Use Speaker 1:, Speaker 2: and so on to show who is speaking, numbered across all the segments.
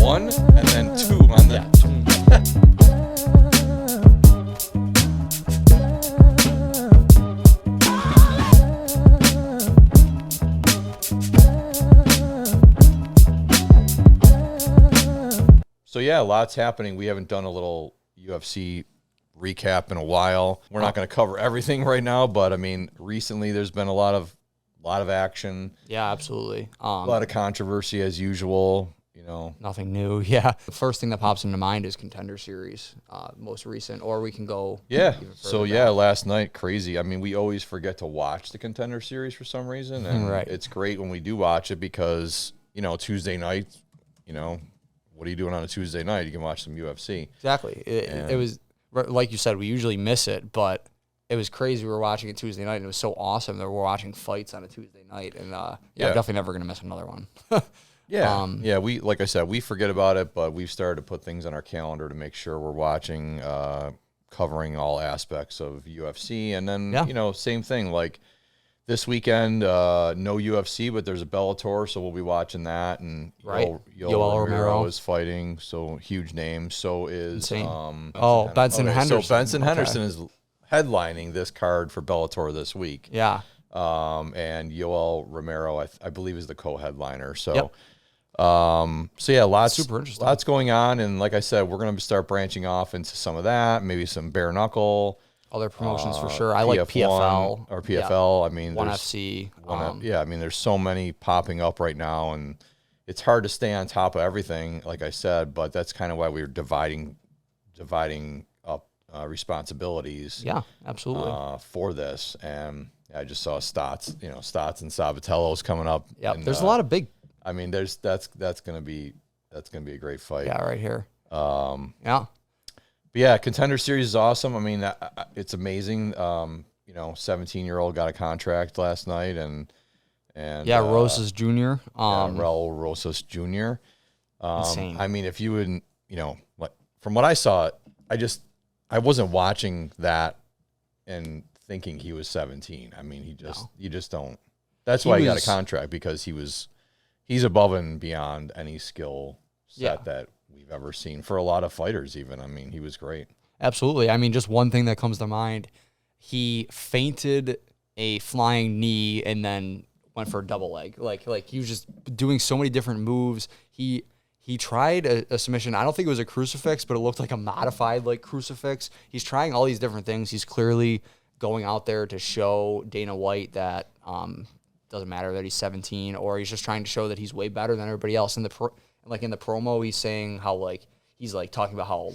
Speaker 1: 1 and then 2 on the. So yeah, lots happening. We haven't done a little UFC recap in a while. We're not going to cover everything right now, but I mean, recently there's been a lot of action.
Speaker 2: Yeah, absolutely.
Speaker 1: A lot of controversy as usual. You know,
Speaker 2: nothing new. Yeah, the first thing that pops into mind is Contender Series, most recent, or we can go.
Speaker 1: Yeah. So yeah, last night, crazy. I mean, we always forget to watch the Contender Series for some reason, and it's great when we do watch it because Tuesday night, what are you doing on a Tuesday night? You can watch some UFC.
Speaker 2: Exactly. It was, like you said, we usually miss it, but it was crazy. We were watching it Tuesday night, and it was so awesome that we're watching fights on a Tuesday night. And I'm definitely never going to miss another one.
Speaker 1: Yeah. We, like I said, we forget about it, but we've started to put things on our calendar to make sure we're watching, covering all aspects of UFC. And then, same thing, like this weekend, no UFC, but there's a Bellator, so we'll be watching that. And Yoel Romero is fighting, so huge name. So is
Speaker 2: Benson Henderson.
Speaker 1: So Benson Henderson is headlining this card for Bellator this week.
Speaker 2: Yeah.
Speaker 1: And Yoel Romero, I believe, is the co-headliner. So, lots
Speaker 2: super interesting.
Speaker 1: Lots going on, and like I said, we're going to start branching off into some of that, maybe some bare knuckle.
Speaker 2: Other promotions for sure. I like PFL
Speaker 1: or PFL. Yeah. I mean,
Speaker 2: ONE FC.
Speaker 1: I mean, there's so many popping up right now, and it's hard to stay on top of everything. Like I said, but that's kind of why we're dividing up responsibilities.
Speaker 2: Yeah, absolutely.
Speaker 1: For this, and I just saw Stotts and Sabatello's coming up.
Speaker 2: Yeah, there's a lot of big.
Speaker 1: I mean, that's gonna be a great fight.
Speaker 2: Yeah, right here.
Speaker 1: But yeah, Contender Series is awesome. I mean, it's amazing. 17-year-old got a contract last night, and
Speaker 2: Rosas Jr.
Speaker 1: Raul Rosas Jr.
Speaker 2: Insane.
Speaker 1: I mean, if you would, from what I saw, I wasn't watching that and thinking he was 17. I mean, you just don't. That's why he got a contract, because he's above and beyond any skill set that we've ever seen for a lot of fighters even. I mean, he was great.
Speaker 2: Absolutely. I mean, just one thing that comes to mind, he feinted a flying knee and then went for a double leg. Like he was just doing so many different moves. He tried a submission. I don't think it was a crucifix, but it looked like a modified crucifix. He's trying all these different things. He's clearly going out there to show Dana White that doesn't matter that he's 17, or he's just trying to show that he's way better than everybody else. In the promo, he's saying how he's talking about how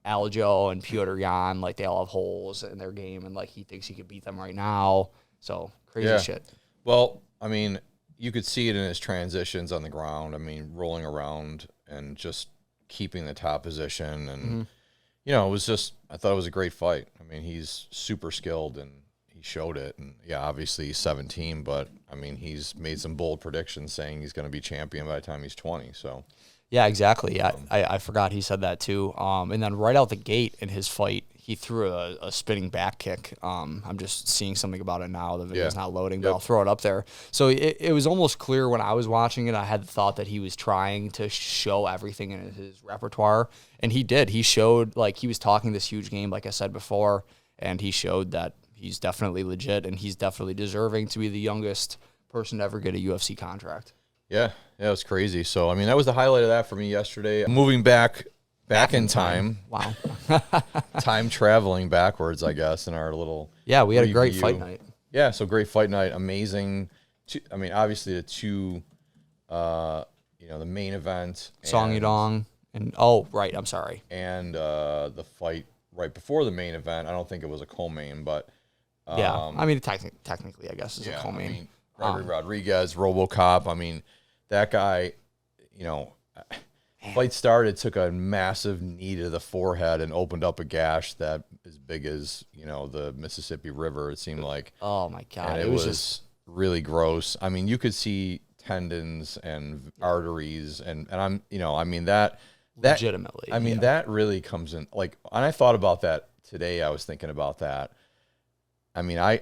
Speaker 2: Aljo and Piotr Jan, they all have holes in their game, and he thinks he could beat them right now. So crazy shit.
Speaker 1: Well, I mean, you could see it in his transitions on the ground. I mean, rolling around and just keeping the top position, and it was just, I thought it was a great fight. I mean, he's super skilled and he showed it. And obviously he's 17, but I mean, he's made some bold predictions saying he's going to be champion by the time he's 20. So
Speaker 2: yeah, exactly. Yeah, I forgot he said that too. And then right out the gate in his fight, he threw a spinning back kick. I'm just seeing something about it now. The video's not loading, but I'll throw it up there. So it was almost clear when I was watching it, I had the thought that he was trying to show everything in his repertoire, and he did. He showed, he was talking this huge game, like I said before, and he showed that he's definitely legit, and he's definitely deserving to be the youngest person to ever get a UFC contract.
Speaker 1: Yeah, it was crazy. So, I mean, that was the highlight of that for me yesterday. Moving back in time.
Speaker 2: Wow.
Speaker 1: Time traveling backwards, I guess, in our little
Speaker 2: Yeah, we had a great fight night.
Speaker 1: Yeah, so great fight night. Amazing. I mean, obviously the two, the main event.
Speaker 2: Song Yudong. And, right, I'm sorry.
Speaker 1: And the fight right before the main event. I don't think it was a co-main, but...
Speaker 2: I mean, technically, I guess, is a co-main.
Speaker 1: I mean, Gregory Rodriguez, RoboCop. I mean, that guy, fight started, took a massive knee to the forehead and opened up a gash that as big as, the Mississippi River, it seemed like.
Speaker 2: Oh, my God.
Speaker 1: And it was just really gross. I mean, you could see tendons and arteries, and I'm, I mean, that
Speaker 2: legitimately.
Speaker 1: I mean, that really comes in, and I thought about that today. I was thinking about that. I mean, I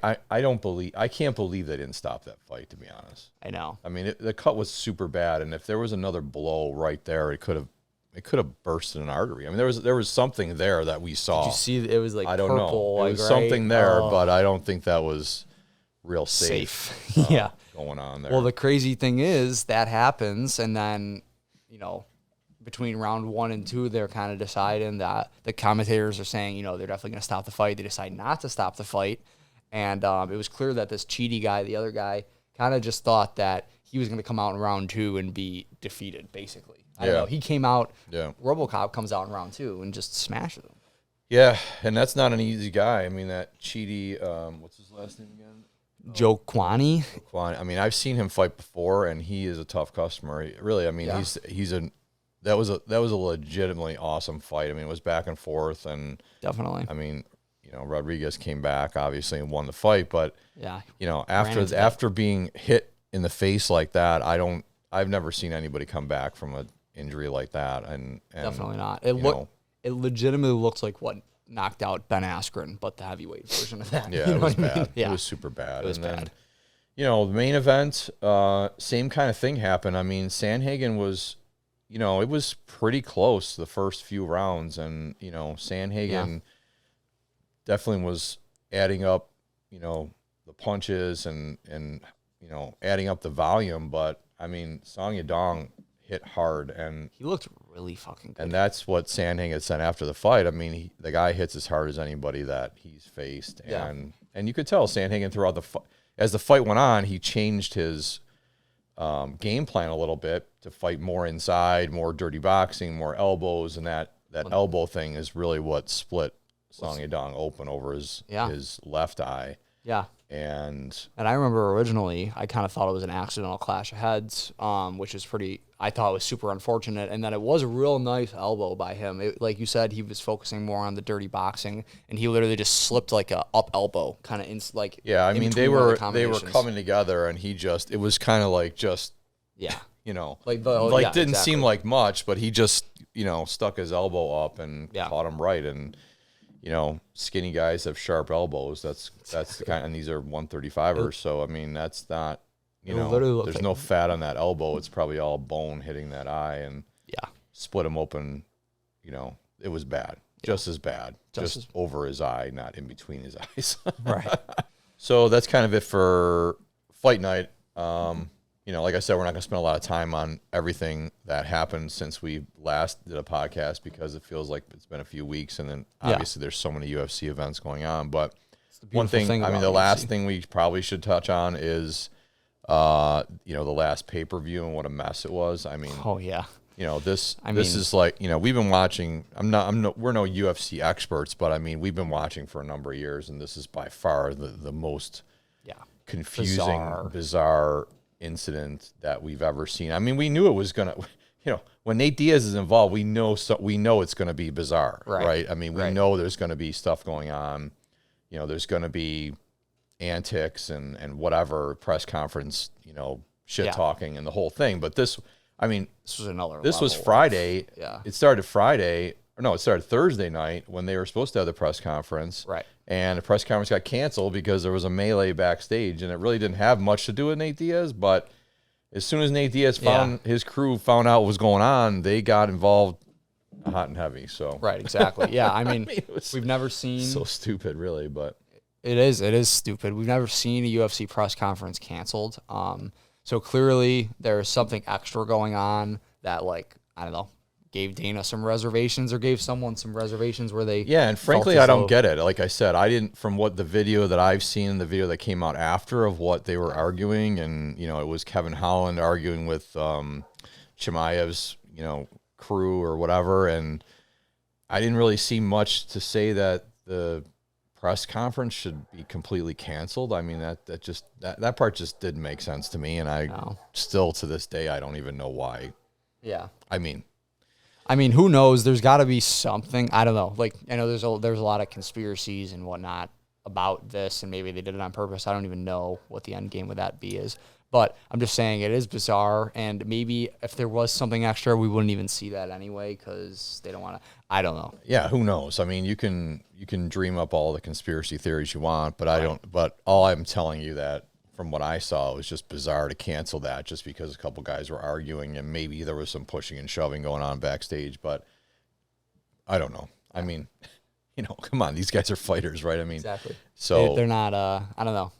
Speaker 1: can't believe they didn't stop that fight, to be honest.
Speaker 2: I know.
Speaker 1: I mean, the cut was super bad, and if there was another blow right there, it could have it could have bursted an artery. I mean, there was something there that we saw.
Speaker 2: Did you see it was like
Speaker 1: I don't
Speaker 2: purple,
Speaker 1: know. It
Speaker 2: like,
Speaker 1: was
Speaker 2: right?
Speaker 1: something there, but I don't think that was real safe.
Speaker 2: Yeah,
Speaker 1: going on there.
Speaker 2: Well, the crazy thing is that happens, and then between round 1 and 2, they're kind of deciding that the commentators are saying they're definitely going to stop the fight. They decide not to stop the fight, and it was clear that this Chidi guy, the other guy, kind of just thought that he was going to come out in round 2 and be defeated, basically. I don't know. He came out. Yeah. RoboCop comes out in round 2 and just smashes him.
Speaker 1: Yeah, and that's not an easy guy. I mean, that Chidi, what's his last name again?
Speaker 2: Joe Kwani.
Speaker 1: I mean, I've seen him fight before, and he is a tough customer. Really, I mean, that was a legitimately awesome fight. I mean, it was back and forth, and
Speaker 2: definitely.
Speaker 1: I mean, Rodriguez came back obviously and won the fight, but after being hit in the face like that, I've never seen anybody come back from an injury like that, and
Speaker 2: definitely not. It legitimately looks like what knocked out Ben Askren, but the heavyweight version of that.
Speaker 1: Yeah, it was bad. I mean?
Speaker 2: Yeah.
Speaker 1: It was super bad.
Speaker 2: It was
Speaker 1: bad.
Speaker 2: Then,
Speaker 1: the main event, same kind of thing happened. I mean, Sandhagen was, it was pretty close the first few rounds, and Sandhagen definitely was adding up, the punches and adding up the volume. But I mean, Song Yadong hit hard, and
Speaker 2: he looked really fucking good.
Speaker 1: And that's what Sandhagen said after the fight. I mean, the guy hits as hard as anybody that he's faced, and you could tell Sandhagen throughout as the fight went on, he changed his game plan a little bit to fight more inside, more dirty boxing, more elbows, and that elbow thing is really what split Song Yadong open over his left eye.
Speaker 2: Yeah.
Speaker 1: And
Speaker 2: I remember originally I kind of thought it was an accidental clash of heads, which is I thought was super unfortunate. And then it was a real nice elbow by him. Like you said, he was focusing more on the dirty boxing, and he literally just slipped like a up elbow kind of
Speaker 1: I mean, they were coming together, and it was kind of like just didn't seem like much, but he just stuck his elbow up and caught him right. And skinny guys have sharp elbows. That's the kind, and these are 135ers. So I mean, that's not, there's no fat on that elbow. It's probably all bone hitting that eye, and split him open. It was bad, just as bad, just over his eye, not in between his eyes.
Speaker 2: Right.
Speaker 1: So that's kind of it for fight night. Like I said, we're not going to spend a lot of time on everything that happened since we last did a podcast, because it feels like it's been a few weeks, and then obviously there's so many UFC events going on. But one thing, the last thing we probably should touch on is, the last pay-per-view and what a mess it was. I mean, this is like, we've been watching. We're no UFC experts, but I mean, we've been watching for a number of years, and this is by far the most confusing, bizarre incident that we've ever seen. I mean, we knew it was gonna, when Nate Diaz is involved, we know it's gonna be bizarre, right? I mean, we know there's gonna be stuff going on. There's gonna be antics and whatever, press conference, shit talking and the whole thing. But this was another. This was Friday. It started Friday. It started Thursday night when they were supposed to have the press conference.
Speaker 2: Right.
Speaker 1: And the press conference got canceled because there was a melee backstage, and it really didn't have much to do with Nate Diaz. But as soon as Nate Diaz his crew found out what was going on, they got involved hot and heavy. So
Speaker 2: right, exactly. Yeah, I mean we've never seen
Speaker 1: so stupid, really, but
Speaker 2: it is stupid. We've never seen a UFC press conference canceled. So clearly there's something extra going on that, I don't know, gave Dana some reservations or gave someone some reservations where they
Speaker 1: and frankly I don't get it. Like I said, I didn't, from what the video that I've seen, the video that came out after of what they were arguing, and it was Kevin Holland arguing with Chimaev's crew or whatever, and I didn't really see much to say that the press conference should be completely canceled. I mean, that part just didn't make sense to me, and still to this day I don't even know why.
Speaker 2: I mean, who knows? There's got to be something. I don't know. I know there's a lot of conspiracies and whatnot about this, and maybe they did it on purpose. I don't even know what the end game with that is. But I'm just saying it is bizarre, and maybe if there was something extra, we wouldn't even see that anyway because they don't want to. I don't know.
Speaker 1: Yeah, who knows? I mean, you can dream up all the conspiracy theories you want, but I don't. But all I'm telling you that from what I saw, it was just bizarre to cancel that just because a couple guys were arguing and maybe there was some pushing and shoving going on backstage. But I don't know. I mean, come on, these guys are fighters, right? I mean,
Speaker 2: exactly.
Speaker 1: So
Speaker 2: they're not. I don't know.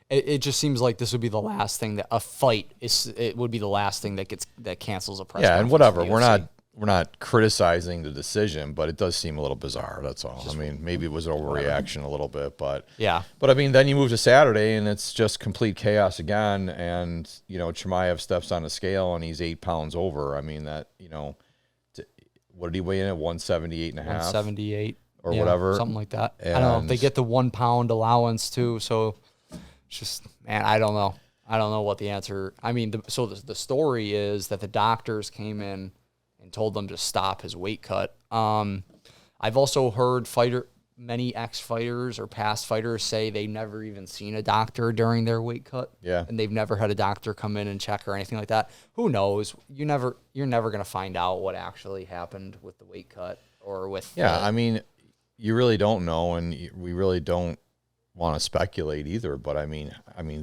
Speaker 2: It just seems like this would be the last thing that a fight is. It would be the last thing that cancels a press.
Speaker 1: Yeah, and whatever. We're not criticizing the decision, but it does seem a little bizarre. That's all. I mean, maybe it was an overreaction a little bit, but
Speaker 2: yeah.
Speaker 1: But I mean, then you move to Saturday and it's just complete chaos again. And Chimaev steps on the scale and he's 8 pounds over. I mean, that what did he weigh in at 178 and a half?
Speaker 2: 178
Speaker 1: or whatever,
Speaker 2: something like that. And I don't know. They get the 1 pound allowance too, so it's just, man, I don't know. I don't know what the answer. I mean, the story is that the doctors came in and told them to stop his weight cut. I've also heard many ex-fighters or past fighters say they never even seen a doctor during their weight cut.
Speaker 1: Yeah.
Speaker 2: And they've never had a doctor come in and check or anything like that. Who knows? You're never going to find out what actually happened with the weight cut or with.
Speaker 1: Yeah. I mean, you really don't know. And we really don't want to speculate either. But I mean,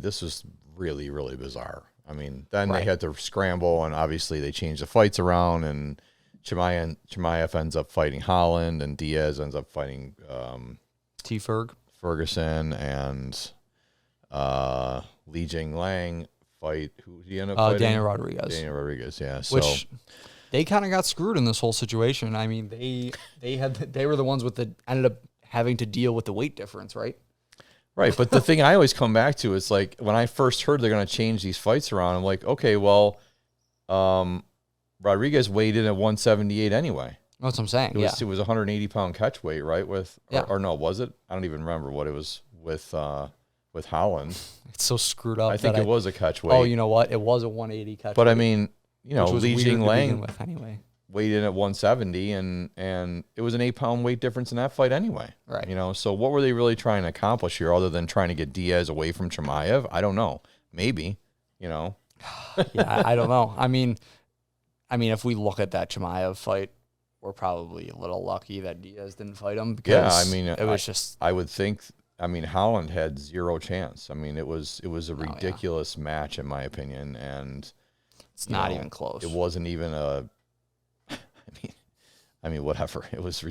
Speaker 1: this is really, really bizarre. I mean, then they had to scramble, and obviously they changed the fights around, and Chimaev ends up fighting Holland, and Diaz ends up fighting Ferguson, and Li Jingliang fight. Who did he end up fighting?
Speaker 2: Daniel Rodriguez.
Speaker 1: Daniel Rodriguez, yeah.
Speaker 2: Which they kind of got screwed in this whole situation. I mean, they were the ones ended up having to deal with the weight difference, right?
Speaker 1: Right, but the thing I always come back to is like when I first heard they're going to change these fights around, I'm like, okay, well, Rodriguez weighed in at 178 anyway.
Speaker 2: That's what I'm saying.
Speaker 1: It was 180 pound catch weight, right? Or no, was it? I don't even remember what it was with Holland.
Speaker 2: It's so screwed up.
Speaker 1: I think it was a catch weight.
Speaker 2: Oh, you know what? It was a 180 catch weight.
Speaker 1: But I mean, Li Jingliang
Speaker 2: anyway.
Speaker 1: Weighed in at 170, and it was an 8 pound weight difference in that fight anyway.
Speaker 2: Right.
Speaker 1: So what were they really trying to accomplish here other than trying to get Diaz away from Chimaev? I don't know. Maybe,
Speaker 2: Yeah, I don't know. I mean, if we look at that Chimaev fight, we're probably a little lucky that Diaz didn't fight him because it was
Speaker 1: I would think. I mean, Holland had zero chance. I mean, it was a ridiculous match in my opinion, and
Speaker 2: it's not even close.
Speaker 1: It wasn't even a. I mean, whatever. It was.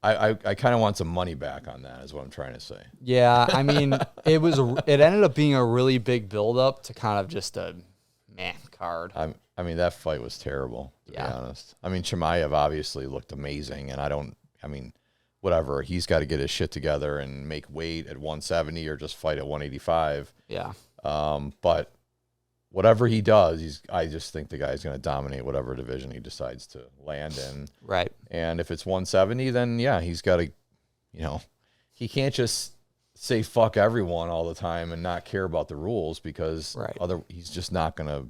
Speaker 1: I kind of want some money back on that. Is what I'm trying to say.
Speaker 2: Yeah, I mean, it ended up being a really big buildup to kind of just a card.
Speaker 1: I mean, that fight was terrible, to be honest. I mean, Chimaev obviously looked amazing, and whatever. He's got to get his shit together and make weight at 170 or just fight at 185.
Speaker 2: Yeah.
Speaker 1: But whatever he does, I just think the guy's going to dominate whatever division he decides to land in.
Speaker 2: Right.
Speaker 1: And if it's 170, then he's got to, he can't just say fuck everyone all the time and not care about the rules because he's just not going to,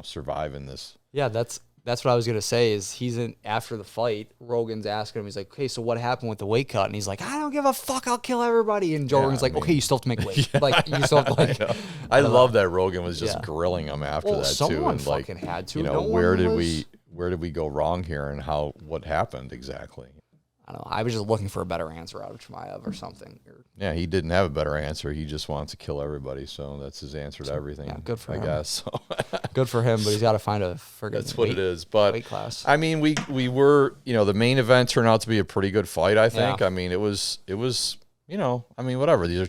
Speaker 1: survive in this.
Speaker 2: Yeah, that's what I was gonna say. Is after the fight, Rogan's asking him. He's like, "Okay, so what happened with the weight cut?" And he's like, "I don't give a fuck. I'll kill everybody." And Joe Rogan's like, "Okay, you still have to make weight. You still have to
Speaker 1: I love that Rogan was just grilling him after that too.
Speaker 2: Someone fucking had to.
Speaker 1: Where did we go wrong here, and what happened exactly?
Speaker 2: I don't know. I was just looking for a better answer out of Chimaev or something.
Speaker 1: Yeah, he didn't have a better answer. He just wants to kill everybody, so that's his answer to everything.
Speaker 2: Yeah, good for him.
Speaker 1: I guess. So.
Speaker 2: Good for him, but he's got to find a friggin'
Speaker 1: That's what it is. But
Speaker 2: weight class.
Speaker 1: I mean, we were, the main event turned out to be a pretty good fight. I think.
Speaker 2: Yeah.
Speaker 1: I mean, it was, whatever. These are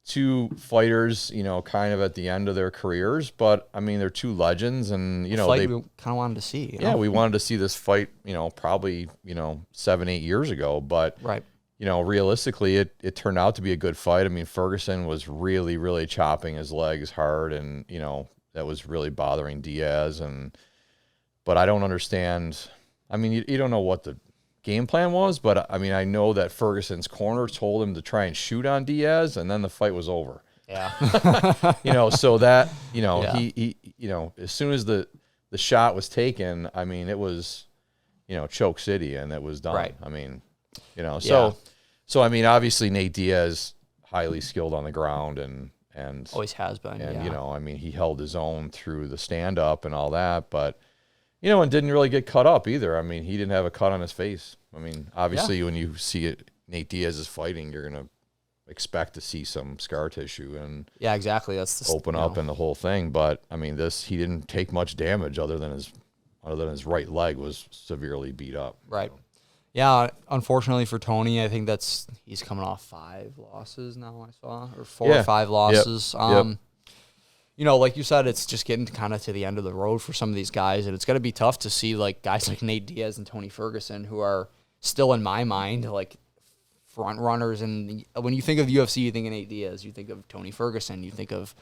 Speaker 1: two fighters, kind of at the end of their careers, but I mean, they're two legends, and
Speaker 2: fight we kind of wanted to see.
Speaker 1: Yeah, we wanted to see this fight, probably 7-8 years ago, but realistically, it turned out to be a good fight. I mean, Ferguson was really, really chopping his legs hard, and that was really bothering Diaz, but I don't understand. I mean, you don't know what the game plan was, but I mean, I know that Ferguson's corner told him to try and shoot on Diaz, and then the fight was over.
Speaker 2: Yeah.
Speaker 1: So that, he as soon as the shot was taken, I mean, it was, choke city, and it was done.
Speaker 2: Right.
Speaker 1: I mean, so I mean, obviously Nate Diaz, highly skilled on the ground, and
Speaker 2: always has been.
Speaker 1: And I mean, he held his own through the stand up and all that, but and didn't really get cut up either. I mean, he didn't have a cut on his face. I mean, obviously when you see it, Nate Diaz is fighting, you're gonna expect to see some scar tissue and
Speaker 2: yeah, exactly. That's the
Speaker 1: open up and the whole thing. But I mean, he didn't take much damage other than his right leg was severely beat up.
Speaker 2: Right. Yeah, unfortunately for Tony, I think he's coming off 5 losses now. I saw, or 4 or 5 losses.
Speaker 1: Yep.
Speaker 2: Like you said, it's just getting kind of to the end of the road for some of these guys, and it's going to be tough to see like guys like Nate Diaz and Tony Ferguson, who are still in my mind like front runners. And when you think of UFC, you think of Nate Diaz, you think of Tony Ferguson, you think of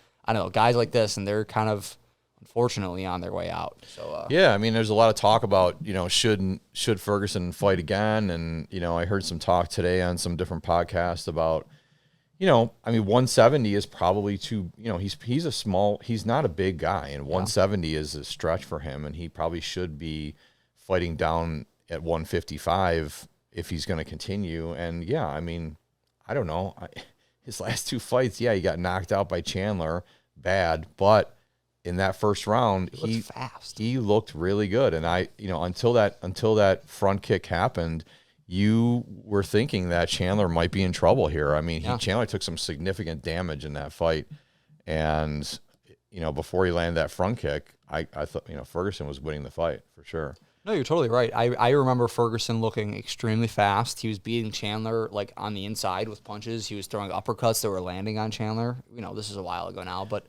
Speaker 2: guys like this, and they're kind of unfortunately on their way out. So
Speaker 1: yeah, I mean, there's a lot of talk about should Ferguson fight again, and I heard some talk today on some different podcasts about. I mean, 170 is probably too, he's not a big guy, and 170 is a stretch for him, and he probably should be fighting down at 155 if he's going to continue. And yeah, I mean, I don't know. His last 2 fights, he got knocked out by Chandler, bad, but in that first round, he looked really good. And until that front kick happened, you were thinking that Chandler might be in trouble here. I mean, Chandler took some significant damage in that fight. And, before he landed that front kick, I thought, Ferguson was winning the fight for sure.
Speaker 2: No, you're totally right. I remember Ferguson looking extremely fast. He was beating Chandler like on the inside with punches. He was throwing uppercuts that were landing on Chandler. This is a while ago now, but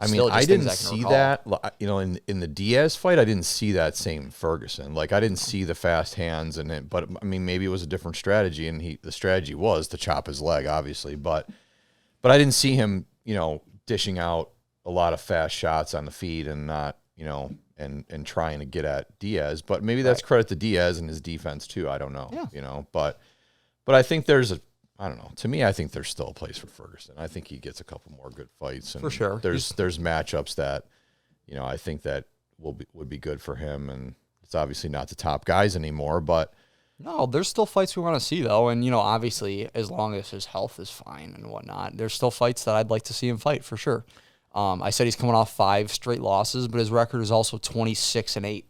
Speaker 1: I mean, I didn't see that, in the Diaz fight, I didn't see that same Ferguson. Like, I didn't see the fast hands in it, but I mean, maybe it was a different strategy, and the strategy was to chop his leg, obviously, but I didn't see him, dishing out a lot of fast shots on the feet and not, and trying to get at Diaz, but maybe that's credit to Diaz and his defense too. I don't know, but I think I don't know. To me, I think there's still a place for Ferguson. I think he gets a couple more good fights, and
Speaker 2: for sure.
Speaker 1: There's matchups that, I think that would be good for him. And it's obviously not the top guys anymore, but
Speaker 2: no, there's still fights we want to see though. And obviously, as long as his health is fine and whatnot, there's still fights that I'd like to see him fight for sure. I said he's coming off 5 straight losses, but his record is also 26-8.
Speaker 1: Right,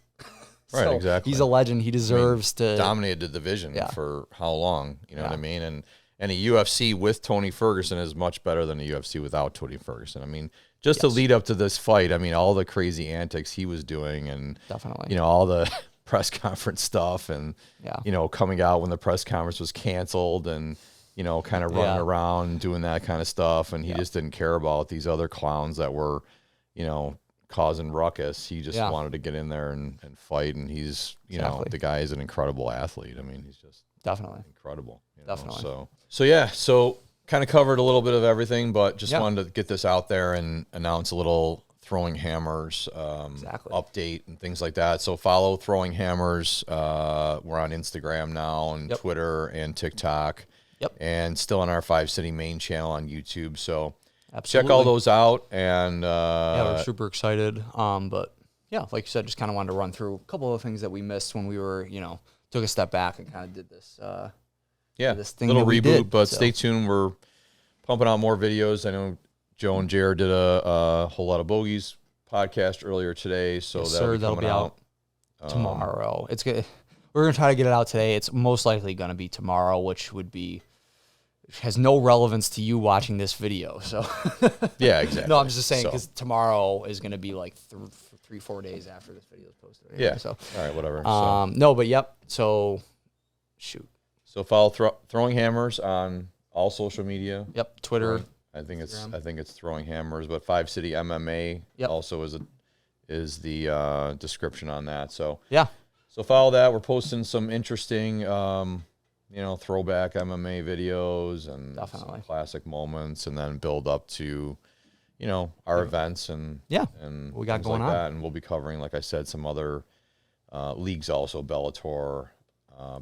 Speaker 2: so
Speaker 1: exactly.
Speaker 2: He's a legend. He deserves to
Speaker 1: dominated the division for how long? You know what I mean? And a UFC with Tony Ferguson is much better than a UFC without Tony Ferguson. I mean, just to lead up to this fight, I mean, all the crazy antics he was doing, and
Speaker 2: definitely,
Speaker 1: all the press conference stuff, and coming out when the press conference was canceled, and kind of running around doing that kind of stuff, and he just didn't care about these other clowns that were, causing ruckus. He just wanted to get in there and fight, and he's, the guy is an incredible athlete. I mean, he's just
Speaker 2: definitely
Speaker 1: incredible.
Speaker 2: Definitely.
Speaker 1: So kind of covered a little bit of everything, but just wanted to get this out there and announce a little Throwing Hammers update and things like that. So follow Throwing Hammers. We're on Instagram now and Twitter and TikTok.
Speaker 2: Yep.
Speaker 1: And still on our 5 City main channel on YouTube. So check all those out. And
Speaker 2: we're super excited. But yeah, like you said, just kind of wanted to run through a couple of things that we missed when we were, took a step back and kind of did this. This thing
Speaker 1: little reboot, but stay tuned. We're pumping out more videos. I know Joe and Jared did a Whole Lot of Bogeys podcast earlier today, so that'll be out
Speaker 2: tomorrow. It's good. We're gonna try to get it out today. It's most likely gonna be tomorrow, which has no relevance to you watching this video. So
Speaker 1: yeah, exactly.
Speaker 2: No, I'm just saying because tomorrow is gonna be like 3-4 days after this video is posted. Anyway,
Speaker 1: yeah.
Speaker 2: So
Speaker 1: all right, whatever.
Speaker 2: No, but yep. So shoot.
Speaker 1: So follow Throwing Hammers on all social media.
Speaker 2: Yep, Twitter.
Speaker 1: I think it's Throwing Hammers, but 5 City MMA also is the description on that. So
Speaker 2: yeah.
Speaker 1: So follow that. We're posting some interesting throwback MMA videos and some classic moments, and then build up to our events and
Speaker 2: we got going
Speaker 1: like that. And we'll be covering, like I said, some other leagues also, Bellator,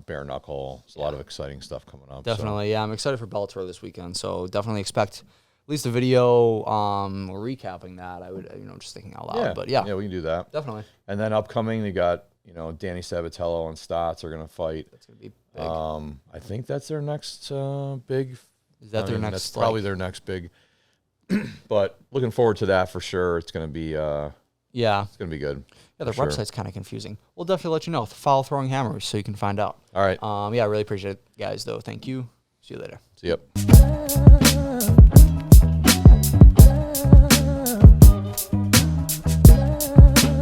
Speaker 1: bare knuckle. There's a lot of exciting stuff coming up.
Speaker 2: Definitely, yeah. I'm excited for Bellator this weekend, so definitely expect at least a video recapping that. I would, just thinking out loud. But yeah,
Speaker 1: we can do that.
Speaker 2: Definitely.
Speaker 1: And then upcoming, we got Danny Sabatello and Stotts are going to fight.
Speaker 2: That's going to be big.
Speaker 1: I think that's their next big.
Speaker 2: Is that their next?
Speaker 1: That's probably their next big. But looking forward to that for sure. It's going to be. It's going to be good.
Speaker 2: Yeah, their website's kind of confusing. We'll definitely let you know. Follow Throwing Hammers so you can find out.
Speaker 1: All right.
Speaker 2: I really appreciate it, guys, though. Thank you. See you later.
Speaker 1: See ya.